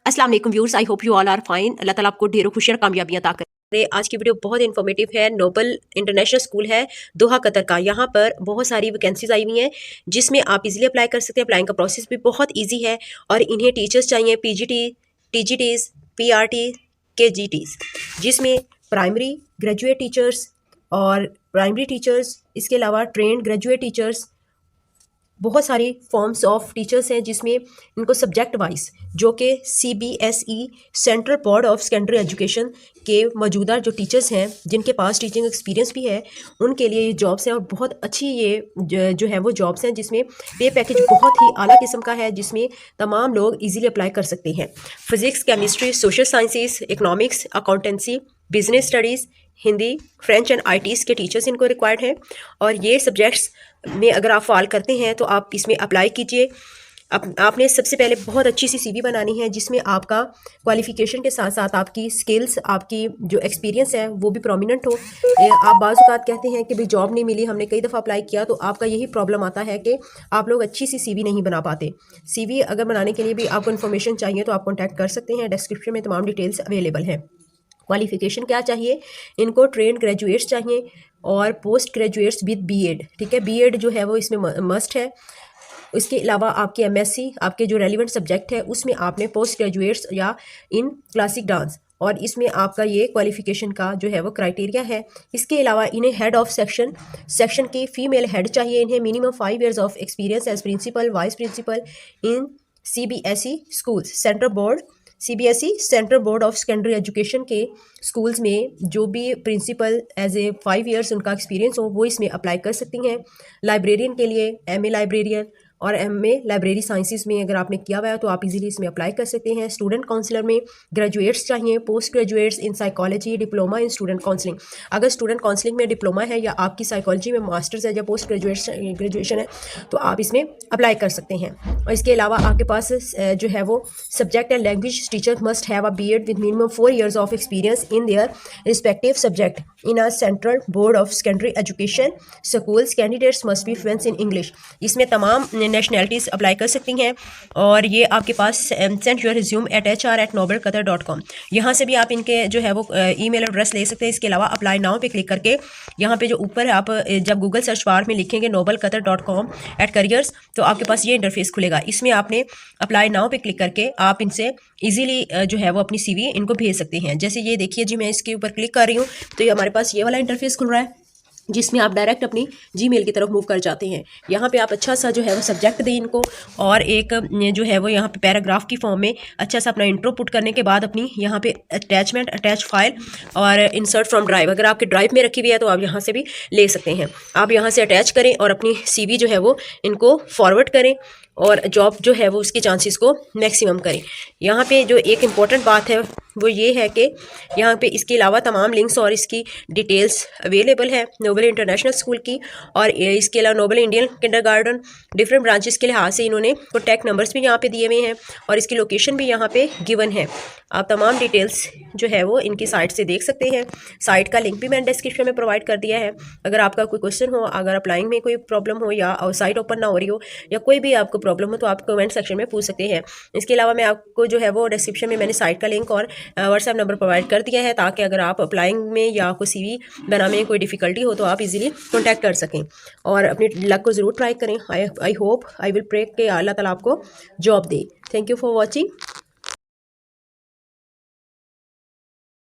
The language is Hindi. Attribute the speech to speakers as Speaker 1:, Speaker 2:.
Speaker 1: अस्सलाम वालेकुम viewers, I hope you all are fine. अल्लाह ताला आपको ढेरों खुशियां कामयाबियां अता करे। आज की वीडियो बहुत इन्फॉर्मेटिव है। नोबल इंटरनेशनल स्कूल है दोहा कतर का। यहाँ पर बहुत सारी वैकेंसीज आई हुई हैं जिसमें आप इजीली अप्लाई कर सकते हैं। अप्लाइंग का प्रोसेस भी बहुत ईजी है और इन्हें टीचर्स चाहिए पीजीटी, टीजीटीज, पीआरटी, केजीटीज, जिसमें प्राइमरी ग्रेजुएट टीचर्स और प्राइमरी टीचर्स, इसके अलावा ट्रेंड ग्रेजुएट टीचर्स, बहुत सारी फॉर्म्स ऑफ टीचर्स हैं जिसमें इनको सब्जेक्ट वाइज जो कि CBSE central board of secondary education के मौजूदा जो टीचर्स हैं जिनके पास टीचिंग एक्सपीरियंस भी है उनके लिए ये जॉब्स हैं और बहुत अच्छी ये जो है वो जॉब्स हैं जिसमें पे पैकेज बहुत ही आला किस्म का है, जिसमें तमाम लोग इजीली अप्लाई कर सकते हैं। Physics, chemistry, social sciences, economics, accountancy, business studies, Hindi, French and ITs के टीचर्स इनको रिक्वायर्ड हैं। और ये सब्जेक्ट्स में अगर आप फॉल करते हैं तो आप इसमें अप्लाई कीजिए। आपने सबसे पहले बहुत अच्छी सी CV बनानी है जिसमें आपका क्वालिफ़िकेशन के साथ साथ आपकी स्किल्स, आपकी जो एक्सपीरियंस है वो भी प्रोमिनेंट हो। आप बाज़ औक़ात कहते हैं कि भाई जॉब नहीं मिली, हमने कई दफ़ा अप्लाई किया, तो आपका यही प्रॉब्लम आता है कि आप लोग अच्छी सी CV नहीं बना पाते। CV अगर बनाने के लिए भी आपको इन्फॉर्मेशन चाहिए तो आप कॉन्टैक्ट कर सकते हैं। डिस्क्रिप्शन में तमाम डिटेल्स अवेलेबल हैं। क्वालिफ़िकेशन क्या चाहिए इनको? ट्रेंड ग्रेजुएट्स चाहिए और पोस्ट ग्रेजुएट्स विद BEd, ठीक है। BEd जो है वो इसमें मस्ट है। इसके अलावा आपके MSc, आपके जो रेलिवेंट सब्जेक्ट है उसमें आपने पोस्ट ग्रेजुएट्स या इन क्लासिक डांस, और इसमें आपका ये क्वालिफ़िकेशन का जो है वो क्राइटेरिया है। इसके अलावा इन्हें हेड ऑफ सेक्शन की फ़ीमेल हेड चाहिए। इन्हें minimum 5 years of experience as principal, vice principal in CBSE schools, CBSE central board of secondary education के स्कूल्स में जो भी प्रिंसिपल एज ए 5 years उनका एक्सपीरियंस हो वो इसमें अप्लाई कर सकती हैं। लाइब्रेरियन के लिए MA लाइब्रेरियन और MA लाइब्रेरी साइंसेस में अगर आपने किया हुआ है तो आप इजीली इसमें अप्लाई कर सकते हैं। स्टूडेंट काउंसलर में ग्रेजुएट्स चाहिए, post graduates in psychology, diploma in student counselling. अगर स्टूडेंट काउंसलिंग में डिप्लोमा है या आपकी साइकोलॉजी में मास्टर्स है या पोस्ट ग्रेजुएशन है तो आप इसमें अप्लाई कर सकते हैं। और इसके अलावा आपके पास जो है वो subject and language teacher must have a BEd with minimum 4 years of experience in their respective subject in a central board of secondary education schools. Candidates must be fluent in English. इसमें तमाम नेशनैलिटीज़ अप्लाई कर सकती हैं। और ये आपके पास send your resume at HR@nobelqatar.com, यहाँ से भी आप इनके जो है वो ईमेल एड्रेस ले सकते हैं। इसके अलावा अप्लाई नाउ पे क्लिक करके यहाँ पे जो ऊपर आप जब गूगल सर्च बार में लिखेंगे nobelqatar.com/careers तो आपके पास ये इंटरफेस खुलेगा। इसमें आपने अप्लाई नाउ पे क्लिक करके आप इनसे ईजिली जो है वो अपनी CV इनको भेज सकते हैं। जैसे ये देखिए जी, मैं इसके ऊपर क्लिक कर रही हूँ तो ये हमारे पास ये वाला इंटरफेस खुल रहा है जिसमें आप डायरेक्ट अपनी Gmail की तरफ मूव कर जाते हैं। यहाँ पे आप अच्छा सा जो है वो सब्जेक्ट दें इनको और एक जो है वो यहाँ पे पैराग्राफ की फॉर्म में अच्छा सा अपना इंट्रो पुट करने के बाद अपनी यहाँ पे अटैच फाइल और इंसर्ट फ्रॉम ड्राइव, अगर आपके ड्राइव में रखी हुई है तो आप यहाँ से भी ले सकते हैं। आप यहाँ से अटैच करें और अपनी CV जो है वो इनको फॉरवर्ड करें और जॉब जो है वो उसके चांसेस को मैक्सिमम करें। यहाँ पे जो एक इम्पॉर्टेंट बात है वो ये है कि यहाँ पे इसके अलावा तमाम लिंक्स और इसकी डिटेल्स अवेलेबल है नोबल इंटरनेशनल स्कूल की, और इसके अलावा Noble Indian kindergarten different branches के लिहाज से इन्होंने कॉन्टैक्ट नंबर्स भी यहाँ पे दिए हुए हैं और इसकी लोकेशन भी यहाँ पे गिवन है। आप तमाम डिटेल्स जो है वो इनकी साइट से देख सकते हैं। साइट का लिंक भी मैंने डिस्क्रिप्शन में प्रोवाइड कर दिया है। अगर आपका कोई क्वेश्चन हो, अगर अप्लाइंग में कोई प्रॉब्लम हो या साइट ओपन ना हो रही हो या कोई भी आपको प्रॉब्लम हो तो आप कमेंट सेक्शन में पूछ सकते हैं। इसके अलावा मैं आपको जो है वो डिस्क्रिप्शन में मैंने साइट का लिंक और व्हाट्सएप नंबर प्रोवाइड कर दिया है ताकि अगर आप अप्लाइंग में या कोई CV बनाने में कोई डिफ़िकल्टी हो तो आप इजीली कॉन्टैक्ट कर सकें और अपनी लक को ज़रूर ट्राई करें। I hope I will pray कि अल्लाह ताला आपको जॉब दे। Thank you for watching.